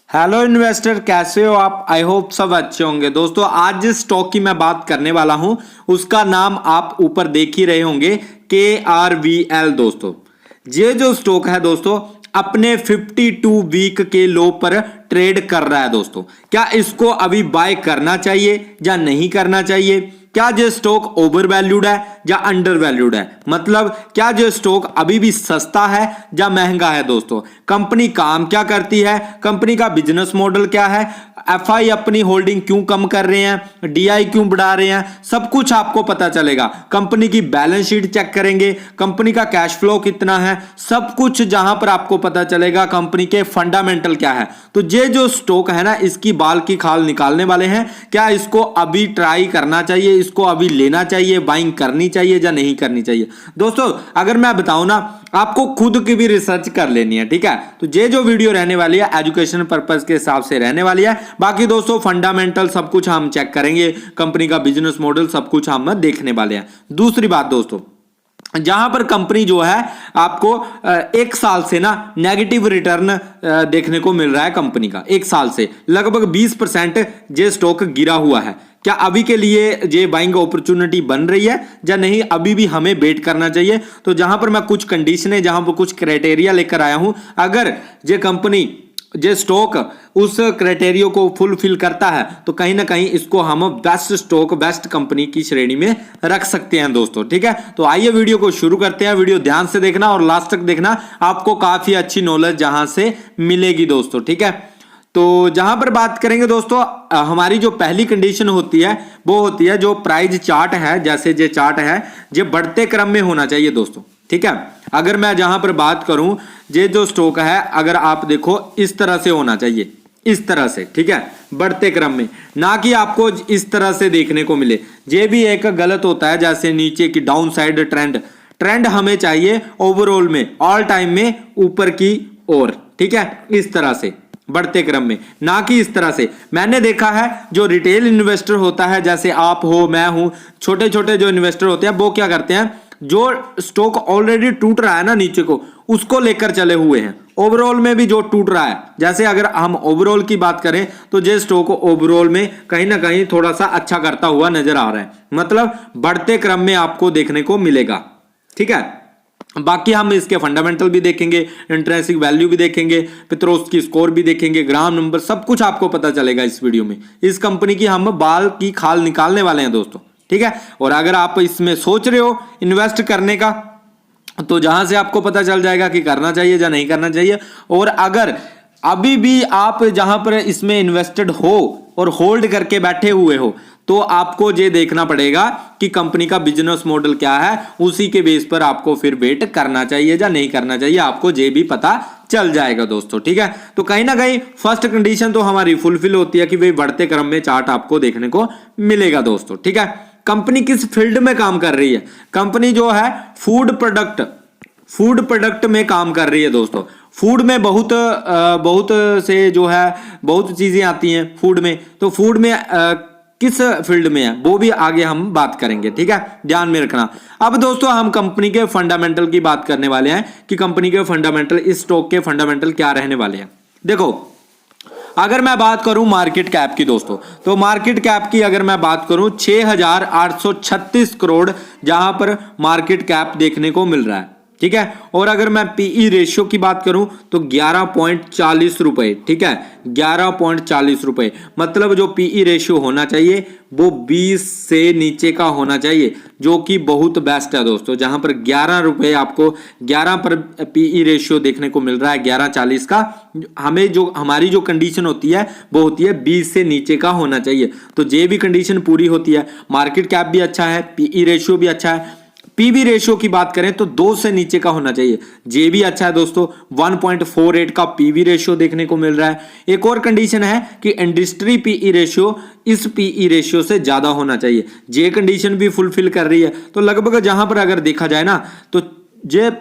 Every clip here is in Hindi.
हेलो इन्वेस्टर, कैसे हो आप? आई होप सब अच्छे होंगे। दोस्तों आज जिस स्टॉक की मैं बात करने वाला हूं उसका नाम आप ऊपर देख ही रहे होंगे, KRVL। दोस्तों ये जो स्टॉक है दोस्तों अपने 52 वीक के लो पर ट्रेड कर रहा है। दोस्तों क्या इसको अभी बाय करना चाहिए या नहीं करना चाहिए? क्या जो स्टॉक ओवर वैल्यूड है या अंडर वैल्यूड है? मतलब क्या जो स्टॉक अभी भी सस्ता है या महंगा है? दोस्तों कंपनी काम क्या करती है, कंपनी का बिजनेस मॉडल क्या है, FI अपनी होल्डिंग क्यों कम कर रहे हैं, DI क्यों बढ़ा रहे हैं, सब कुछ आपको पता चलेगा। कंपनी की बैलेंस शीट चेक करेंगे, कंपनी का कैश फ्लो कितना है, सब कुछ जहां पर आपको पता चलेगा कंपनी के फंडामेंटल क्या है। तो ये जो स्टॉक है ना, इसकी बाल की खाल निकालने वाले हैं। क्या इसको अभी ट्राई करना चाहिए, इसको अभी लेना चाहिए, बाइंग करनी चाहिए या नहीं करनी चाहिए? दोस्तों अगर मैं बताऊं ना, आपको खुद की भी रिसर्च कर लेनी है, ठीक है। तो ये जो वीडियो रहने वाली है एजुकेशन पर्पस के हिसाब से रहने वाली है। बाकी दोस्तों फंडामेंटल सब कुछ हम चेक करेंगे, कंपनी का बिजनेस मॉडल सब कुछ हम देखने वाले हैं। दूसरी बात दोस्तों, जहां पर कंपनी जो है आपको एक साल से ना नेगेटिव रिटर्न देखने को मिल रहा है। कंपनी का एक साल से लगभग 20% जे स्टॉक गिरा हुआ है। क्या अभी के लिए ये बाइंग अपॉर्चुनिटी बन रही है या नहीं, अभी भी हमें वेट करना चाहिए? तो जहां पर मैं कुछ कंडीशनें, जहां पर कुछ क्राइटेरिया लेकर आया हूं, अगर ये कंपनी जे स्टॉक उस क्राइटेरिया को फुलफिल करता है तो कहीं ना कहीं इसको हम बेस्ट स्टॉक, बेस्ट कंपनी की श्रेणी में रख सकते हैं दोस्तों, ठीक है। तो आइए वीडियो को शुरू करते हैं। वीडियो ध्यान से देखना और लास्ट तक देखना, आपको काफी अच्छी नॉलेज जहां से मिलेगी दोस्तों, ठीक है। तो जहां पर बात करेंगे दोस्तों, हमारी जो पहली कंडीशन होती है वो होती है जो प्राइस चार्ट है, जैसे ये चार्ट है ये बढ़ते क्रम में होना चाहिए दोस्तों, ठीक है। अगर मैं जहां पर बात करूं, ये जो स्टॉक है अगर आप देखो इस तरह से होना चाहिए, इस तरह से, ठीक है, बढ़ते क्रम में, ना कि आपको इस तरह से देखने को मिले। ये भी एक गलत होता है, जैसे नीचे की डाउन साइड ट्रेंड हमें चाहिए ओवरऑल में, ऑल टाइम में ऊपर की ओर, ठीक है, इस तरह से बढ़ते क्रम में, ना कि इस तरह से। मैंने देखा है जो रिटेल इन्वेस्टर होता है, जैसे आप हो, मैं हूं, छोटे छोटे जो इन्वेस्टर होते हैं वो क्या करते हैं, जो स्टॉक ऑलरेडी टूट रहा है ना नीचे को, उसको लेकर चले हुए हैं। ओवरऑल में भी जो टूट रहा है, जैसे अगर हम ओवरऑल की बात करें तो जे स्टॉक ओवरऑल में कहीं ना कहीं थोड़ा सा अच्छा करता हुआ नजर आ रहा है, मतलब बढ़ते क्रम में आपको देखने को मिलेगा, ठीक है। बाकी हम इसके फंडामेंटल भी देखेंगे, इंट्रिंसिक वैल्यू भी देखेंगे, पेट्रोस्की स्कोर भी देखेंगे, ग्राम नंबर, सब कुछ आपको पता चलेगा इस वीडियो में। इस कंपनी की हम बाल की खाल निकालने वाले हैं दोस्तों, ठीक है। और अगर आप इसमें सोच रहे हो इन्वेस्ट करने का, तो जहां से आपको पता चल जाएगा कि करना चाहिए या नहीं करना चाहिए। और अगर अभी भी आप जहां पर इसमें इन्वेस्टेड हो और होल्ड करके बैठे हुए हो, तो आपको ये देखना पड़ेगा कि कंपनी का बिजनेस मॉडल क्या है, उसी के बेस पर आपको फिर वेट करना चाहिए या नहीं करना चाहिए, आपको ये भी पता चल जाएगा दोस्तों, ठीक है। तो कहीं ना कहीं फर्स्ट कंडीशन तो हमारी फुलफिल होती है कि भाई बढ़ते क्रम में चार्ट आपको देखने को मिलेगा दोस्तों, ठीक है। कंपनी किस फील्ड में काम कर रही है? कंपनी जो है फूड प्रोडक्ट में काम कर रही है दोस्तों। फूड में बहुत से जो है बहुत चीजें आती हैं फूड में, तो फूड में किस फील्ड में है वो भी आगे हम बात करेंगे, ठीक है, ध्यान में रखना। अब दोस्तों हम कंपनी के फंडामेंटल की बात करने वाले हैं कि कंपनी के फंडामेंटल, इस स्टॉक के फंडामेंटल क्या रहने वाले हैं। देखो अगर मैं बात करूं मार्केट कैप की दोस्तों, तो मार्केट कैप की अगर मैं बात करूं 6,836 करोड़ जहां पर मार्केट कैप देखने को मिल रहा है, ठीक है। और अगर मैं पीई रेशियो की बात करूं तो 11.40 रुपए, ठीक है, 11.40 रुपए, मतलब जो पीई रेशियो होना चाहिए वो 20 से नीचे का होना चाहिए, जो कि बहुत बेस्ट है दोस्तों। जहां पर 11 रुपए आपको 11 पर पीई रेशियो देखने को मिल रहा है, 11.40 का, हमें जो हमारी जो कंडीशन होती है वो होती है 20 से नीचे का होना चाहिए। तो ये भी कंडीशन पूरी होती है, मार्केट कैप भी अच्छा है, पीई रेशियो भी अच्छा है। पीबी रेशियो की बात करें तो 2 से नीचे का होना चाहिए, जे भी अच्छा है दोस्तों, 1.48 का पीवी रेशियो देखने को मिल रहा है। एक और कंडीशन है कि इंडस्ट्री पीई रेशियो इस पीई रेशियो से ज्यादा होना चाहिए, जे कंडीशन भी फुलफिल कर रही है। तो लगभग जहां पर अगर देखा जाए ना, तो जे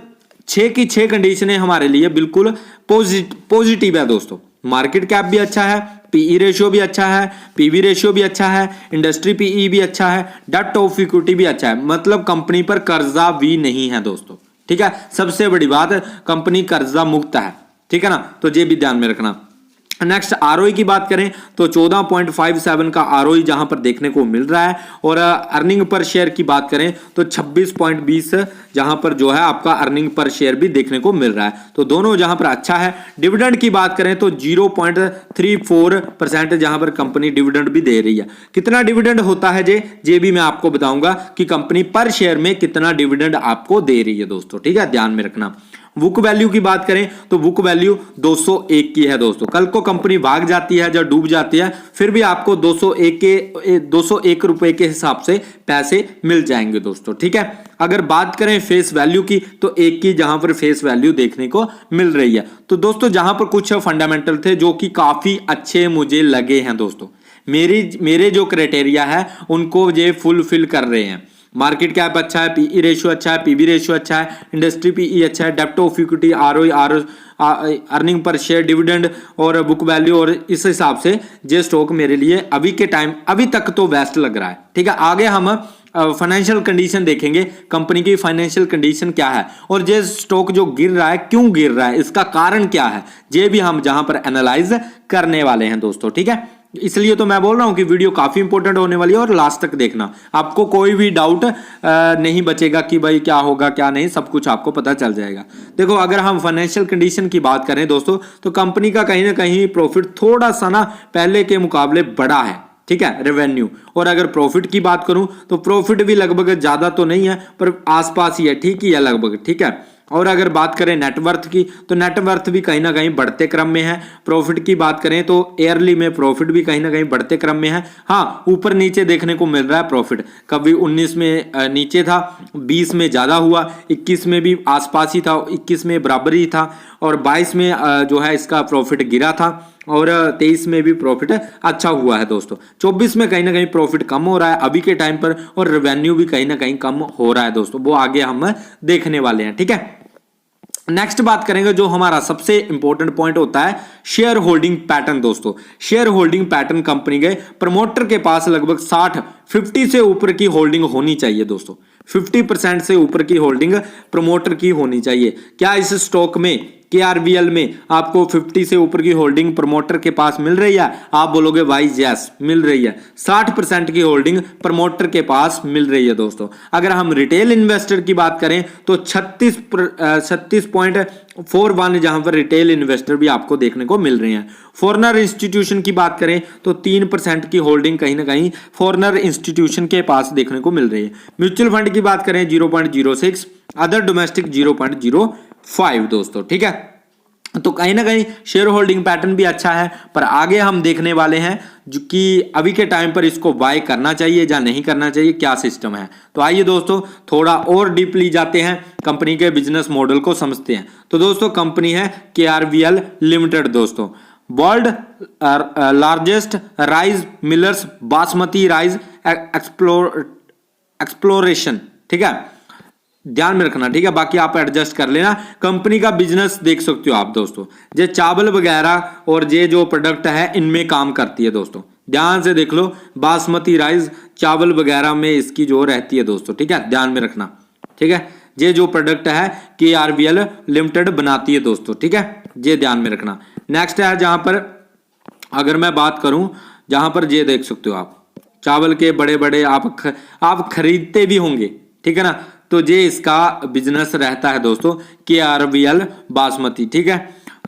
6 की 6 कंडीशनें हमारे लिए बिल्कुल पॉजिटिव है दोस्तों। मार्केट कैप भी अच्छा है, पीई रेशियो भी अच्छा है, पीवी रेशियो भी अच्छा है, इंडस्ट्री पीई भी अच्छा है, डेट ऑफ इक्विटी भी अच्छा है, मतलब कंपनी पर कर्जा भी नहीं है दोस्तों, ठीक है। सबसे बड़ी बात, कंपनी कर्जा मुक्त है, ठीक है ना, तो ये भी ध्यान में रखना। नेक्स्ट आरओई की बात करें तो 14.57 का आरओई जहां पर देखने को मिल रहा है, और अर्निंग पर शेयर की बात करें तो 26.20 जहां पर जो है आपका अर्निंग पर शेयर भी देखने को मिल रहा है, तो दोनों जहां पर अच्छा है। डिविडेंड की बात करें तो 0.34% जहां पर कंपनी डिविडेंड भी दे रही है। कितना डिविडेंड होता है जे भी मैं आपको बताऊंगा कि कंपनी पर शेयर में कितना डिविडेंड आपको दे रही है दोस्तों, ठीक है, ध्यान में रखना। बुक वैल्यू की बात करें तो बुक वैल्यू 201 की है दोस्तों। कल को कंपनी भाग जाती है, जब डूब जाती है, फिर भी आपको 201 रुपए के हिसाब से पैसे मिल जाएंगे दोस्तों, ठीक है। अगर बात करें फेस वैल्यू की तो 1 की जहां पर फेस वैल्यू देखने को मिल रही है। तो दोस्तों जहां पर कुछ फंडामेंटल थे जो कि काफी अच्छे मुझे लगे हैं दोस्तों, मेरे जो क्राइटेरिया है उनको ये फुलफिल कर रहे हैं। मार्केट कैप अच्छा है, पीई रेशियो अच्छा है, पीबी रेशियो अच्छा है, इंडस्ट्री पीई अच्छा है, डेप्ट of equity, ROE, earning per share, dividend और बुक वैल्यू, और इस हिसाब से ये स्टॉक मेरे लिए अभी तक तो बेस्ट लग रहा है, ठीक है। आगे हम फाइनेंशियल कंडीशन देखेंगे, कंपनी की फाइनेंशियल कंडीशन क्या है, और ये स्टॉक जो गिर रहा है क्यों गिर रहा है, इसका कारण क्या है, ये भी हम जहां पर एनालाइज करने वाले हैं दोस्तों, ठीक है। इसलिए तो मैं बोल रहा हूं कि वीडियो काफी इंपॉर्टेंट होने वाली है और लास्ट तक देखना, आपको कोई भी डाउट नहीं बचेगा कि भाई क्या होगा क्या नहीं, सब कुछ आपको पता चल जाएगा। देखो अगर हम फाइनेंशियल कंडीशन की बात करें दोस्तों तो कंपनी का कहीं ना कहीं प्रॉफिट थोड़ा सा ना पहले के मुकाबले बड़ा है, ठीक है, रेवेन्यू। और अगर प्रॉफिट की बात करूं तो प्रॉफिट भी लगभग ज्यादा तो नहीं है पर आसपास ही है, ठीक ही है लगभग, ठीक है। और अगर बात करें नेटवर्थ की तो नेटवर्थ भी कहीं ना कहीं बढ़ते क्रम में है। प्रॉफिट की बात करें तो ईयरली में प्रॉफिट भी कहीं ना कहीं बढ़ते क्रम में है। हाँ, ऊपर नीचे देखने को मिल रहा है प्रॉफिट, कभी 19 में नीचे था, 20 में ज्यादा हुआ, 21 में भी आसपास ही था, 21 में बराबर ही था, और 22 में जो है इसका प्रॉफिट गिरा था, और 23 में भी प्रॉफिट अच्छा हुआ है दोस्तों। 24 में कहीं ना कहीं प्रॉफिट कम हो रहा है अभी के टाइम पर, और रेवेन्यू भी कहीं ना कहीं कम हो रहा है दोस्तों, वो आगे हम देखने वाले हैं, ठीक है। नेक्स्ट बात करेंगे जो हमारा सबसे इंपॉर्टेंट पॉइंट होता है शेयर होल्डिंग पैटर्न दोस्तों। शेयर होल्डिंग पैटर्न कंपनी के प्रमोटर के पास लगभग 50 से ऊपर की होल्डिंग होनी चाहिए दोस्तों, 50% से ऊपर की होल्डिंग प्रमोटर की होनी चाहिए। क्या इस स्टॉक में KRVL में आपको 50 से ऊपर की होल्डिंग प्रमोटर के पास मिल रही है? आप बोलोगे भाई यस मिल रही है। 60% की होल्डिंग प्रमोटर के पास मिल रही है दोस्तों। अगर हम रिटेल इन्वेस्टर की बात करें तो 36.41 जहां पर रिटेल इन्वेस्टर भी आपको देखने को मिल रहे हैं। फॉरेनर इंस्टीट्यूशन की बात करें तो 3% की होल्डिंग कहीं ना कहीं फॉरेनर इंस्टीट्यूशन के पास देखने को मिल रही है। म्यूचुअल फंड की बात करें 0.06, अदर डोमेस्टिक 0.05 दोस्तों, ठीक है। तो कहीं ना कहीं शेयर होल्डिंग पैटर्न भी अच्छा है, पर आगे हम देखने वाले हैं जो कि अभी के टाइम पर इसको बाय करना चाहिए या नहीं करना चाहिए, क्या सिस्टम है। तो आइए दोस्तों थोड़ा और डीपली जाते हैं, कंपनी के बिजनेस मॉडल को समझते हैं। तो दोस्तों कंपनी है KRVL लिमिटेड दोस्तों, world largest rice millers basmati rice exploration, ठीक है, ध्यान में रखना, ठीक है, बाकी आप एडजस्ट कर लेना। कंपनी का बिजनेस देख सकते हो आप दोस्तों, ये चावल वगैरह और ये जो प्रोडक्ट है इनमें काम करती है दोस्तों, ध्यान से देख लो, बासमती राइस चावल वगैरह में इसकी जो रहती है दोस्तों, ठीक है, ध्यान में रखना, ठीक है। ये जो प्रोडक्ट है KRVL लिमिटेड बनाती है दोस्तों, ठीक है, ये ध्यान में रखना। नेक्स्ट है जहां पर अगर मैं बात करूं, जहां पर ये देख सकते हो आप चावल के बड़े बड़े आप खरीदते भी होंगे, ठीक है ना, तो ये इसका बिजनेस रहता है दोस्तों KRVL बासमती, ठीक है।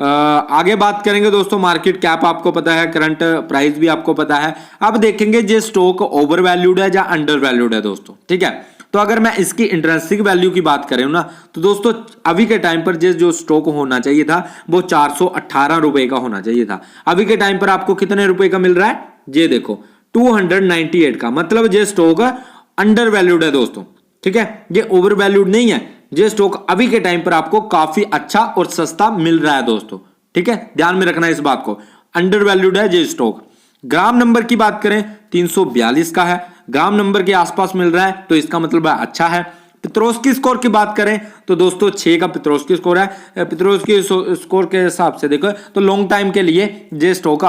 आगे बात करेंगे दोस्तों, मार्केट कैप आपको पता है, करंट प्राइस भी आपको पता है। अब देखेंगे ये स्टॉक ओवर वैल्यूड है या अंडर वैल्यूड है दोस्तों, ठीक है। तो अगर मैं इसकी इंट्रिंसिक वैल्यू की बात करें ना तो दोस्तों अभी के टाइम पर जो स्टॉक होना चाहिए था वो 418 रुपए का होना चाहिए था। अभी के टाइम पर आपको कितने रुपए का मिल रहा है, ये देखो 298 का, मतलब ये स्टॉक अंडर वैल्यूड है दोस्तों, ठीक है, ये ओवर वैल्यूड नहीं है। ये स्टॉक अभी के टाइम पर आपको काफी अच्छा और सस्ता मिल रहा है दोस्तों, ठीक है, ध्यान में रखना इस बात को, अंडर वैल्यूड है ये स्टॉक। ग्राम नंबर की बात करें 342 का है, ग्राम नंबर के आसपास मिल रहा है तो इसका मतलब है अच्छा है। पित्रोस्की स्कोर की बात करें तो दोस्तों 6 का पित्रोस्की स्कोर है। पित्रोस्की स्कोर के हिसाब से देखो तो लॉन्ग टाइम के लिए ये स्टॉक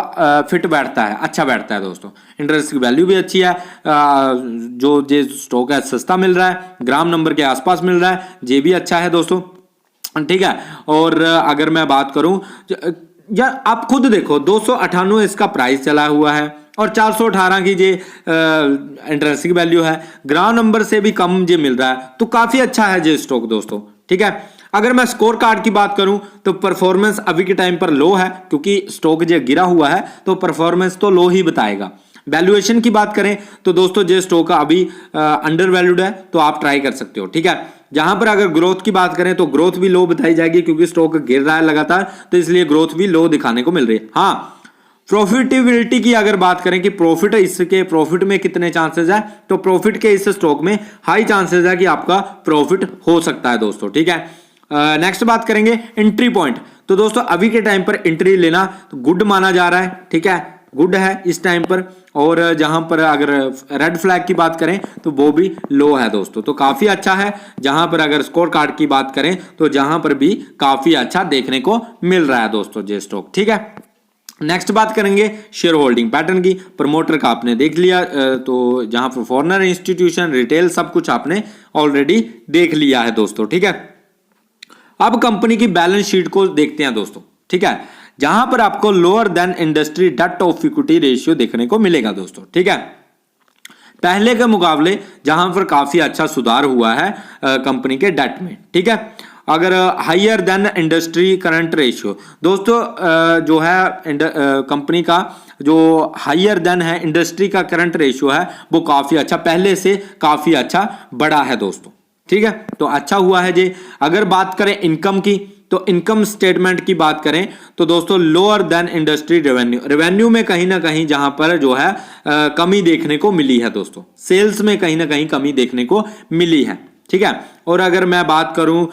फिट बैठता है, अच्छा बैठता है दोस्तों। इंटरेस्ट की वैल्यू भी अच्छी है, जो ये स्टॉक है सस्ता मिल रहा है, ग्राम नंबर के आसपास मिल रहा है, ये भी अच्छा है दोस्तों, ठीक है। और अगर मैं बात करूं यार आप खुद देखो 298 इसका प्राइस चला हुआ है और 418 की जे इंट्रेंसिक वैल्यू है, ग्राउंड नंबर से भी कम जे मिल रहा है, तो काफी अच्छा है जे स्टॉक दोस्तों। ठीक है, अगर मैं स्कोर कार्ड की बात करूं तो परफॉर्मेंस अभी के टाइम पर लो है, क्योंकि स्टॉक जो गिरा हुआ है तो परफॉर्मेंस तो लो ही बताएगा। वैल्यूएशन की बात करें तो दोस्तों जे स्टॉक अभी अंडर वैल्यूड है, तो आप ट्राई कर सकते हो। ठीक है, जहां पर अगर ग्रोथ की बात करें तो ग्रोथ भी लो बताई जाएगी, क्योंकि स्टॉक गिर रहा है लगातार, तो इसलिए ग्रोथ भी लो दिखाने को मिल रही है। हाँ, प्रॉफिटेबिलिटी की अगर बात करें कि प्रॉफिट, इसके प्रॉफिट में कितने चांसेस है, तो प्रॉफिट के इस स्टॉक में हाई चांसेस है कि आपका प्रॉफिट हो सकता है दोस्तों। ठीक है, नेक्स्ट बात करेंगे एंट्री पॉइंट। तो दोस्तों अभी के टाइम पर एंट्री लेना तो गुड माना जा रहा है। ठीक है, गुड है इस टाइम पर, और जहां पर अगर रेड फ्लैग की बात करें तो वो भी लो है दोस्तों, तो काफी अच्छा है। जहां पर अगर स्कोर कार्ड की बात करें तो जहां पर भी काफी अच्छा देखने को मिल रहा है दोस्तों जे स्टॉक। ठीक है, नेक्स्ट बात करेंगे शेयर होल्डिंग पैटर्न की। प्रमोटर का आपने देख लिया, तो जहां पर फॉरेनर, इंस्टीट्यूशन, रिटेल सब कुछ आपने ऑलरेडी देख लिया है दोस्तों। ठीक है, अब कंपनी की बैलेंस शीट को देखते हैं दोस्तों। ठीक है, जहां पर आपको lower than industry debt of equity ratio देखने को मिलेगा दोस्तों। ठीक है, पहले के मुकाबले जहां पर काफी अच्छा सुधार हुआ है कंपनी के डेट में। ठीक है, अगर higher than industry current ratio दोस्तों, जो है कंपनी का जो हायर देन है इंडस्ट्री का करंट रेशियो है, वो काफी अच्छा, पहले से काफी अच्छा बढ़ा है दोस्तों। ठीक है, तो अच्छा हुआ है जी। अगर बात करें इनकम की, तो इनकम स्टेटमेंट की बात करें तो दोस्तों lower than industry revenue, revenue में कहीं ना कहीं जहां पर जो है कमी देखने को मिली है दोस्तों, सेल्स में कहीं ना कहीं कमी देखने को मिली है। ठीक है, और अगर मैं बात करूं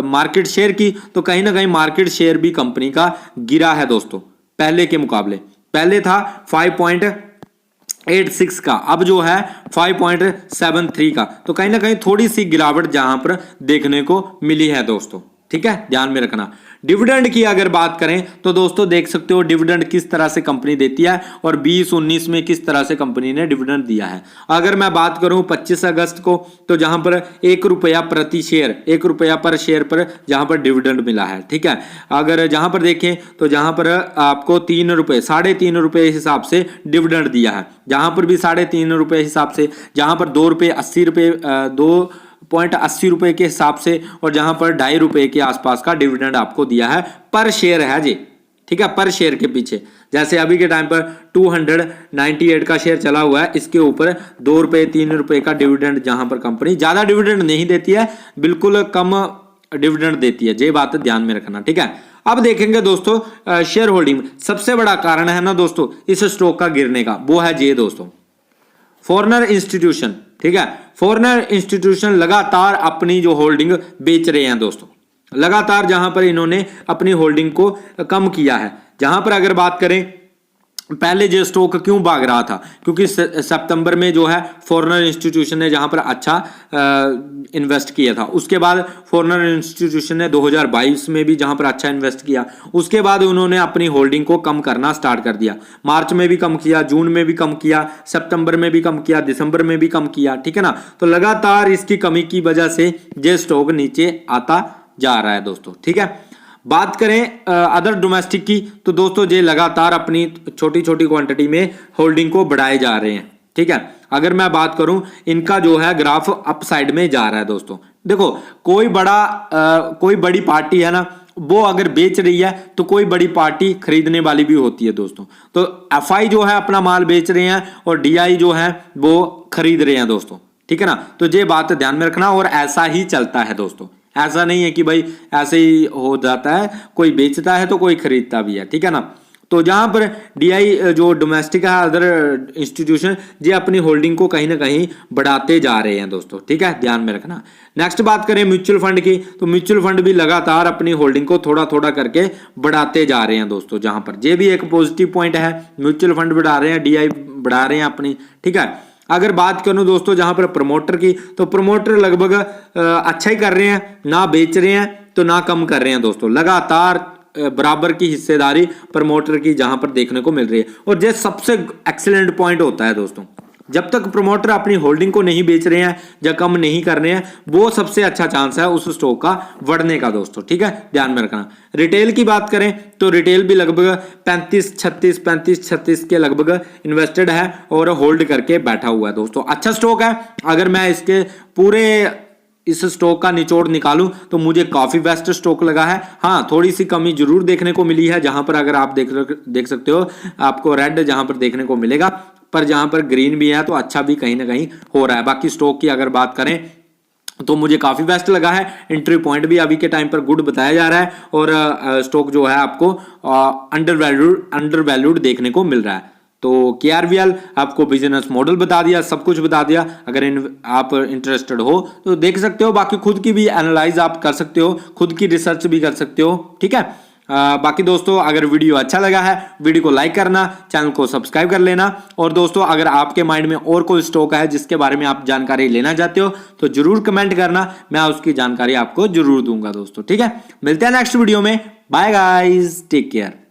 मार्केट शेयर की, तो कहीं ना कहीं मार्केट शेयर भी कंपनी का गिरा है दोस्तों पहले के मुकाबले। पहले था 5.86 का, अब जो है 5.73 का, तो कहीं ना कहीं थोड़ी सी गिरावट जहां पर देखने को मिली है दोस्तों। ठीक है, ध्यान में रखना। डिविडेंड की अगर बात करें तो दोस्तों देख सकते हो डिविडेंड किस तरह से कंपनी देती है, और 20-19 में किस तरह से कंपनी ने डिविडेंड दिया है। अगर मैं बात करूं 25 अगस्त को, तो जहां पर 1 रुपया प्रति शेयर, 1 रुपया पर शेयर पर जहां पर डिविडेंड मिला है। ठीक है, अगर जहां पर देखें तो जहां पर आपको 3 रुपए, 3.5 रुपए हिसाब से डिविडेंड दिया है, जहां पर भी 3.5 रुपए हिसाब से, जहां पर 2.80 रुपए के हिसाब से, और जहां पर 2.5 रुपए के आसपास का डिविडेंड आपको दिया है पर शेयर है जी। ठीक है, पर शेयर के पीछे, जैसे अभी के टाइम पर 298 का शेयर चला हुआ है, इसके ऊपर 2 रुपए 3 रुपए का डिविडेंड, जहां पर कंपनी ज्यादा डिविडेंड नहीं देती है, बिल्कुल कम डिविडेंड देती है, ये बात ध्यान में रखना। ठीक है, अब देखेंगे दोस्तों शेयर होल्डिंग, सबसे बड़ा कारण है ना दोस्तों इस स्टॉक का गिरने का, वो है ये दोस्तों फॉरेनर इंस्टीट्यूशन। ठीक है, फॉरेनर इंस्टीट्यूशन लगातार अपनी जो होल्डिंग बेच रहे हैं दोस्तों, लगातार जहां पर इन्होंने अपनी होल्डिंग को कम किया है। जहां पर अगर बात करें पहले जो स्टॉक क्यों भाग रहा था, क्योंकि सितंबर में जो है फॉरेनर इंस्टीट्यूशन ने जहां पर अच्छा इन्वेस्ट किया था, उसके बाद फॉरेनर इंस्टीट्यूशन ने 2022 में भी जहां पर अच्छा इन्वेस्ट किया, उसके बाद उन्होंने अपनी होल्डिंग को कम करना स्टार्ट कर दिया। मार्च में भी कम किया, जून में भी कम किया, सितंबर में भी कम किया, दिसंबर में भी कम किया। ठीक है ना, तो लगातार इसकी कमी की वजह से ये स्टॉक नीचे आता जा रहा है दोस्तों। ठीक है, बात करें अदर डोमेस्टिक की, तो दोस्तों ये लगातार अपनी छोटी छोटी क्वांटिटी में होल्डिंग को बढ़ाए जा रहे हैं। ठीक है, अगर मैं बात करूं इनका जो है ग्राफ अप साइड में जा रहा है दोस्तों। देखो कोई बड़ी पार्टी है ना, वो अगर बेच रही है तो कोई बड़ी पार्टी खरीदने वाली भी होती है दोस्तों। तो एफआई जो है अपना माल बेच रहे हैं और डीआई जो है वो खरीद रहे हैं दोस्तों। ठीक है ना, तो ये बात ध्यान में रखना, और ऐसा ही चलता है दोस्तों, ऐसा नहीं है कि भाई ऐसे ही हो जाता है, कोई बेचता है तो कोई खरीदता भी है। ठीक है ना, तो जहां पर डीआई जो डोमेस्टिक है, अदर इंस्टीट्यूशन, ये अपनी होल्डिंग को कहीं ना कहीं बढ़ाते जा रहे हैं दोस्तों। ठीक है, ध्यान में रखना। नेक्स्ट बात करें म्यूचुअल फंड की, तो म्यूचुअल फंड भी लगातार अपनी होल्डिंग को थोड़ा थोड़ा करके बढ़ाते जा रहे हैं दोस्तों। जहां पर ये भी एक पॉजिटिव पॉइंट है, म्यूचुअल फंड बढ़ा रहे हैं, डीआई बढ़ा रहे हैं अपनी। ठीक है, अगर बात करूं दोस्तों जहां पर प्रमोटर की, तो प्रमोटर लगभग अच्छा ही कर रहे हैं, ना बेच रहे हैं तो ना कम कर रहे हैं दोस्तों, लगातार बराबर की हिस्सेदारी प्रमोटर की जहां पर देखने को मिल रही है। और ये सबसे एक्सीलेंट पॉइंट होता है दोस्तों, जब तक प्रमोटर अपनी होल्डिंग को नहीं बेच रहे हैं या कम नहीं कर रहे हैं, वो सबसे अच्छा चांस है उस स्टॉक का बढ़ने का दोस्तों, ठीक है, ध्यान में रखना। रिटेल की बात करें तो रिटेल भी लगभग 35-36 के लगभग इन्वेस्टेड है और होल्ड करके बैठा हुआ है दोस्तों। अच्छा स्टॉक है। अगर मैं इसके पूरे इस स्टॉक का निचोड़ निकालूं तो मुझे काफी बेस्ट स्टॉक लगा है। हाँ, थोड़ी सी कमी जरूर देखने को मिली है, जहां पर अगर आप देख सकते हो आपको रेड जहां पर देखने को मिलेगा, पर जहां पर ग्रीन भी है तो अच्छा भी कहीं ना कहीं हो रहा है। बाकी स्टॉक की अगर बात करें तो मुझे काफी बेस्ट लगा है। एंट्री पॉइंट भी अभी के टाइम पर गुड बताया जा रहा है और स्टॉक जो है आपको अंडर वैल्यूड देखने को मिल रहा है। तो KRVL आपको बिजनेस मॉडल बता दिया, सब कुछ बता दिया। अगर आप इंटरेस्टेड हो तो देख सकते हो, बाकी खुद की भी एनालाइज आप कर सकते हो, खुद की रिसर्च भी कर सकते हो, ठीक है। बाकी दोस्तों अगर वीडियो अच्छा लगा है, वीडियो को लाइक करना, चैनल को सब्सक्राइब कर लेना। और दोस्तों अगर आपके माइंड में और कोई स्टॉक है जिसके बारे में आप जानकारी लेना चाहते हो तो जरूर कमेंट करना, मैं उसकी जानकारी आपको जरूर दूंगा दोस्तों, ठीक है। मिलते हैं नेक्स्ट वीडियो में। Bye guys, take care.